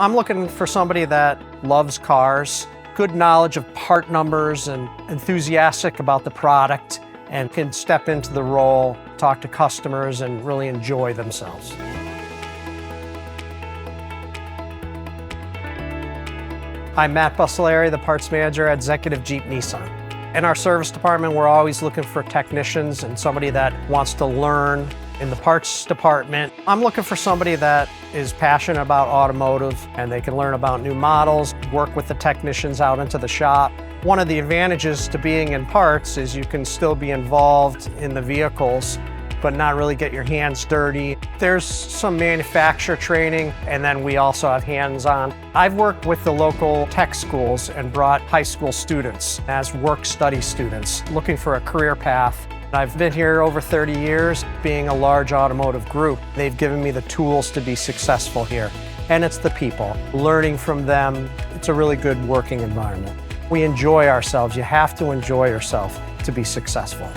I'm looking for somebody that loves cars, good knowledge of part numbers and enthusiastic about the product and can step into the role, talk to customers and really enjoy themselves. I'm Matt Bussolari, the parts manager at Executive Jeep Nissan. In our service department, we're always looking for technicians and somebody that wants to learn. In the parts department, I'm looking for somebody that is passionate about automotive and they can learn about new models, work with the technicians out into the shop. One of the advantages to being in parts is you can still be involved in the vehicles, but not really get your hands dirty. There's some manufacturer training, and then we also have hands-on. I've worked with the local tech schools and brought high school students as work-study students looking for a career path. I've been here over 30 years, being a large automotive group. They've given me the tools to be successful here. And it's the people. Learning from them, it's a really good working environment. We enjoy ourselves. You have to enjoy yourself to be successful.